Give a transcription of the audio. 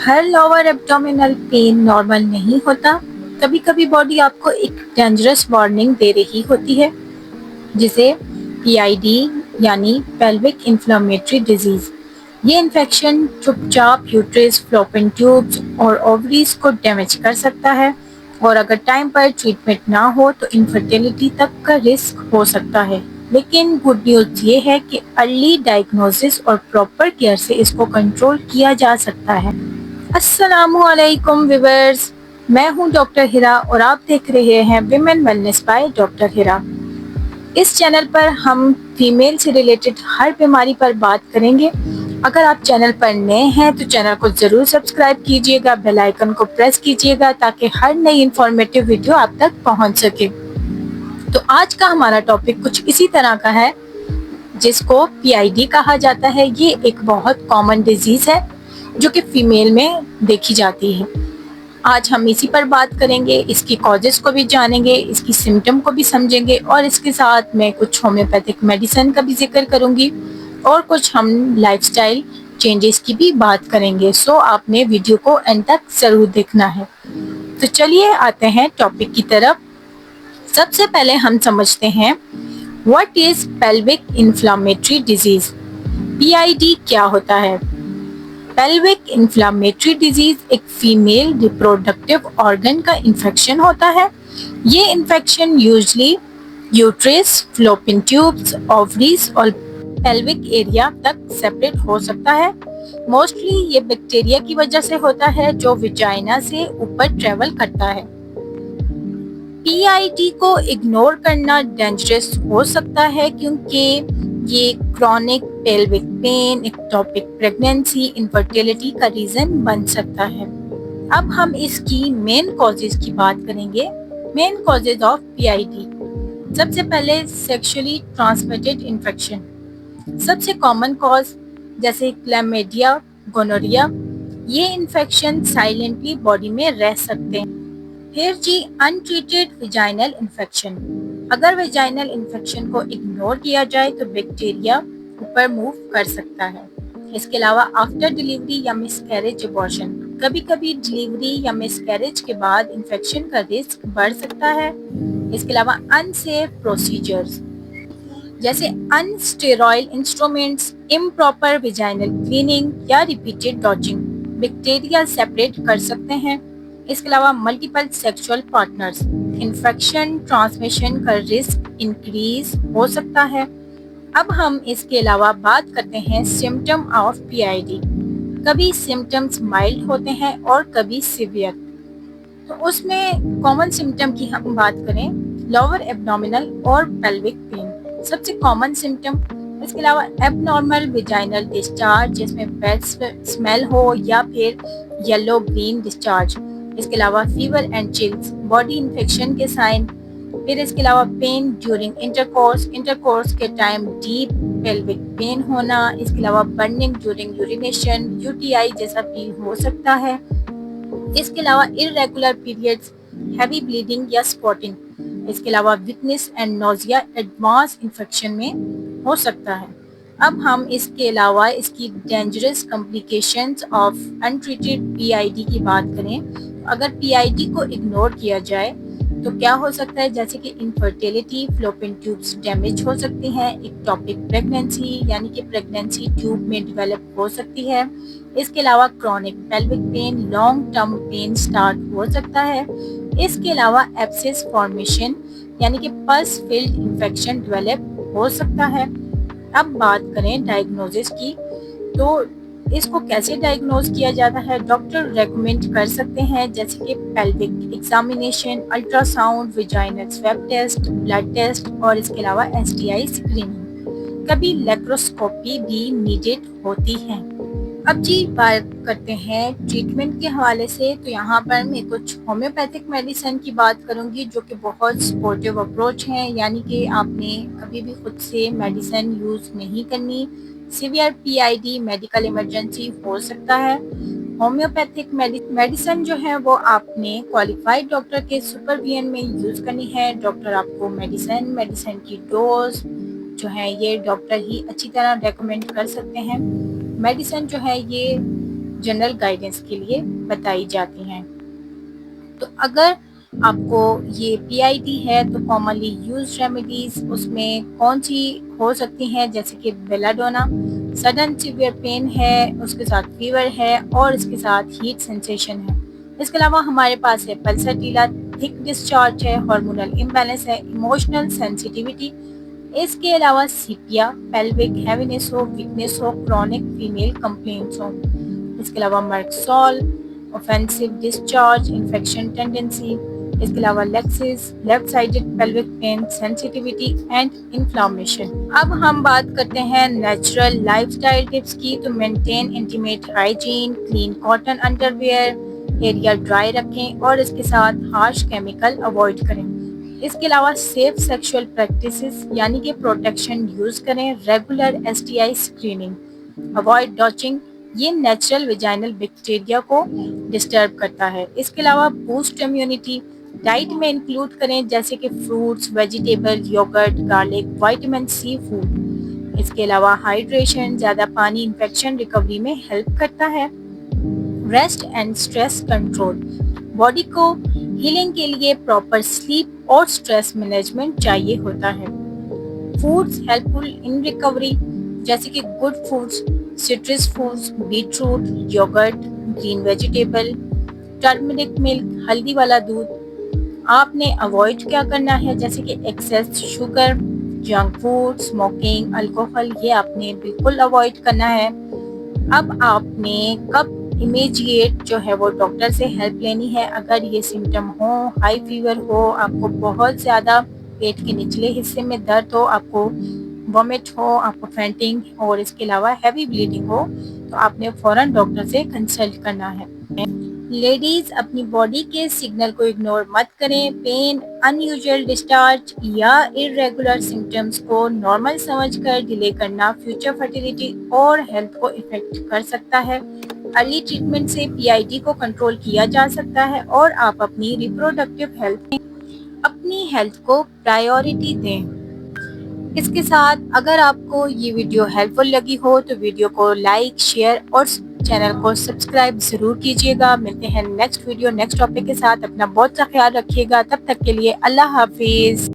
हर lower abdominal pain normal नहीं होता। कभी कभी बॉडी आपको एक डेंजरस वार्निंग दे रही होती है, जिसे पीआईडी यानी पेल्विक इन्फ्लेमेटरी डिजीज। ये इन्फेक्शन चुपचाप यूट्रस, फ्लोपियन ट्यूब्स और ओवरीज को डैमेज कर सकता है, और अगर टाइम पर ट्रीटमेंट ना हो तो इनफर्टिलिटी तक का रिस्क हो सकता है। लेकिन गुड न्यूज़ ये है कि अर्ली डायग्नोसिस और प्रॉपर केयर से इसको कंट्रोल किया जा सकता है। अस्सलामुअलैकुम व्यूअर्स, मैं हूं डॉक्टर हिरा और आप देख रहे हैं विमेन वेलनेस बाय डॉक्टर हिरा। इस चैनल पर हम फीमेल से रिलेटेड हर बीमारी पर बात करेंगे। अगर आप चैनल पर नए हैं तो चैनल को ज़रूर सब्सक्राइब कीजिएगा, बेल आइकन को प्रेस कीजिएगा ताकि हर नई इन्फॉर्मेटिव वीडियो आप तक पहुंच सके। तो आज का हमारा टॉपिक कुछ इसी तरह का है, जिसको पीआईडी कहा जाता है। ये एक बहुत कॉमन डिजीज़ है जो कि फीमेल में देखी जाती है। आज हम इसी पर बात करेंगे, इसकी कॉजेस को भी जानेंगे, इसकी सिम्टम को भी समझेंगे, और इसके साथ मैं कुछ होम्योपैथिक मेडिसिन का भी जिक्र करूंगी और कुछ हम लाइफस्टाइल चेंजेस की भी बात करेंगे। सो आपने वीडियो को एंड तक ज़रूर देखना है। तो चलिए आते हैं टॉपिक की तरफ। सबसे पहले हम समझते हैं what is pelvic inflammatory disease. PID क्या होता है? पेल्विक इन्फ्लेमेटरी डिजीज एक फीमेल रिप्रोडक्टिव ऑर्गन का इन्फेक्शन होता है। ये infection usually uterus, fallopian tubes, ovaries और पेल्विक एरिया तक सेपरेट हो सकता है। मोस्टली ये बैक्टीरिया की वजह से होता है जो विजाइना से ऊपर ट्रेवल करता है। पीआईडी को इग्नोर करना डेंजरस हो सकता है क्योंकि ये chronic pelvic pain, ectopic pregnancy, infertility का रीजन बन सकता है। अब हम इसकी मेन कॉजेज की बात करेंगे। Main causes of PID. सबसे पहले सेक्सुअली ट्रांसमिटेड इन्फेक्शन। सबसे कॉमन कॉज जैसे क्लैमिडिया, गोनोरिया, ये इन्फेक्शन साइलेंटली बॉडी में रह सकते हैं। फिर जी अनट्रीटेड वेजाइनल इन्फेक्शन। अगर वेजाइनल इन्फेक्शन को इग्नोर किया जाए तो बैक्टीरिया ऊपर मूव कर सकता है। इसके अलावा आफ्टर डिलीवरी या मिसकैरेज अबॉर्शन। कभी कभी डिलीवरी या मिसकैरेज के बाद इन्फेक्शन का रिस्क बढ़ सकता है। इसके अलावा अनसेफ प्रोसीजर्स जैसे अनस्टेरॉइल इंस्ट्रूमेंट्स, इम्प्रॉपर वेजाइनल क्लीनिंग या रिपीटेड डॉचिंग बैक्टीरिया सेपरेट कर सकते हैं। इसके अलावा multiple sexual partners, infection transmission का रिस्क इंक्रीज हो सकता है। अब हम इसके अलावा बात करते हैं सिम्टम ऑफ पीआईडी। कभी सिम्टम्स माइल्ड होते हैं और कभी सीवियर। तो उसमें कॉमन सिम्टम की हम बात करें, लोअर एब्डोमिनल और पेल्विक पेन सबसे कॉमन सिम्टम। इसके अलावा एबनॉर्मल वेजाइनल डिस्चार्ज जिसमें बैड स्मेल हो या फिर येलो ग्रीन डिस्चार्ज। इसके अलावा fever and chills, body infection के साइन। फिर इसके अलावा पेन ड्यूरिंग इंटरकोर्स के टाइम डीप पेल्विक पेन होना। इसके अलावा बर्निंग ड्यूरिंग यूरिनेशन, यूटीआई जैसा फील हो सकता है। इसके अलावा इररेगुलर पीरियड्स, हैवी ब्लीडिंग या स्पॉटिंग। इसके अलावा weakness and nausea advance infection में हो सकता है। अब हम इसके अलावा इसकी dangerous complications of untreated PID की बात करें। अगर पीआईडी को इग्नोर किया जाए तो क्या हो सकता है, जैसे कि इनफर्टिलिटी, फ्लोपियन ट्यूब्स डैमेज हो सकती हैं, एक्टोपिक प्रेगनेंसी यानी कि प्रेगनेंसी ट्यूब में डेवलप हो सकती है। इसके अलावा chronic pelvic pain, long term pain start हो सकता है। इसके अलावा एब्सेस फॉर्मेशन यानी कि पल्स फील्ड इन्फेक्शन डेवलप हो सकता है। अब बात करें डायग्नोसिस की, तो इसको कैसे डायग्नोज किया जाता है? डॉक्टर रेकमेंड कर सकते हैं जैसे कि pelvic examination, ultrasound, vaginal swab test, blood test और इसके अलावा एसटीआई स्क्रीनिंग। कभी लेप्रोस्कोपी भी नीडेड होती है। अब जी बात करते हैं ट्रीटमेंट के हवाले से, तो यहाँ पर मैं कुछ होम्योपैथिक मेडिसिन की बात करूँगी जो कि बहुत सपोर्टिव अप्रोच हैं, यानी कि आपने कभी भी खुद से मेडिसिन यूज़ नहीं करनी। सीवियर पीआईडी मेडिकल इमरजेंसी हो सकता है। होम्योपैथिक मेडिसिन जो है वो आपने क्वालिफाइड डॉक्टर के सुपरविजन में यूज़ करनी है। डॉक्टर आपको मेडिसिन की डोज जो है ये डॉक्टर ही अच्छी तरह रेकमेंड कर सकते हैं। मेडिसिन जो है ये جنرل گائیڈنس کے لیے بتائی جاتی ہیں۔ تو اگر آپ کو یہ PID ہے تو کامنلی یوز ریمیڈیز اس میں کون سی ہو سکتی ہیں، جیسے کہ بیلاڈونا، سڈن سیویئر پین ہے، اس کے ساتھ فیور ہے اور اس کے ساتھ ہیٹ سینسیشن ہے۔ اس کے علاوہ ہمارے پاس ہے پلسٹیلا، تھک ڈسچارج ہے، ہارمونل امبیلنس ہے، ایموشنل سینسیٹیوٹی۔ اس کے علاوہ سیپیا، پیلوک ہیوینس ہو، ویکنس ہو، کرونک فیمیل کمپلینٹس ہو۔ اس کے علاوہ Merc sol, offensive discharge, infection tendency. اس کے علاوہ لیکسس، left sided pelvic pain, sensitivity and inflammation. اب ہم بات کرتے ہیں نیچرل لائف سٹائل ٹپس کی۔ تو maintain intimate hygiene, clean cotton under where, area dry رکھیں اور اس کے ساتھ ہارش کیمیکل اوائڈ کریں۔ اس کے علاوہ سیف سیکشول پریکٹسز یعنی کہ پروٹیکشن یوز کریں، regular STI screening, avoid douching, یہ نیچرل ویجائنل بیکٹیریا کو ڈسٹرب کرتا ہے۔ اس کے علاوہ بوسٹ امیونٹی، ڈائٹ میں انکلوڈ کریں جیسے کہ fruits, vegetable, yoghurt, garlic, vitamin C food. اس کے علاوہ ہائیڈریشن، زیادہ پانی انفیکشن ریکوری میں ہیلپ کرتا ہے۔ Rest and stress control, body کو ہیلنگ کے لیے پراپر سلیپ اور اسٹریس مینجمنٹ چاہیے ہوتا ہے۔ Foods helpful in recovery جیسے کہ good foods, citrus foods, beetroot, yoghurt, green vegetable, turmeric milk, ہلدی والا دودھ۔ آپ نے اوائڈ کیا کرنا ہے، جیسے کہ access sugar, junk food, smoking, alcohol, یہ آپ نے بالکل اوائڈ کرنا ہے۔ اب آپ نے کب امیجیٹ جو ہے وہ ڈاکٹر سے ہیلپ لینی ہے اگر یہ سمٹم ہو، ہائی فیور ہو، آپ کو بہت زیادہ پیٹ کے نچلے حصے میں درد ہو، آپ کو وومٹ ہو، آپ کو فینٹنگ اور اس کے علاوہ ہیوی بلیڈنگ ہو، تو آپ نے فوراً ڈاکٹر سے کنسلٹ کرنا ہے۔ لیڈیز اپنی باڈی کے سگنل کو اگنور مت کریں۔ پین، ان یوزول ڈسچارج یا irregular سمٹمز کو نارمل سمجھ کر ڈیلے کرنا فیوچر فرٹیلیٹی اور ہیلتھ کو افیکٹ کر سکتا ہے۔ ارلی ٹریٹمنٹ سے PID کو کنٹرول کیا جا سکتا ہے اور آپ اپنی ریپروڈکٹیو ہیلتھ میں اپنی ہیلتھ کو پرائیورٹی دیں۔ اس کے ساتھ اگر آپ کو یہ ویڈیو ہیلپ فل لگی ہو تو ویڈیو کو لائک، شیئر اور چینل کو سبسکرائب ضرور کیجیے گا۔ ملتے ہیں نیکسٹ ویڈیو نیکسٹ ٹاپک کے ساتھ۔ اپنا بہت سا خیال رکھیے گا، تب تک کے لیے اللہ حافظ۔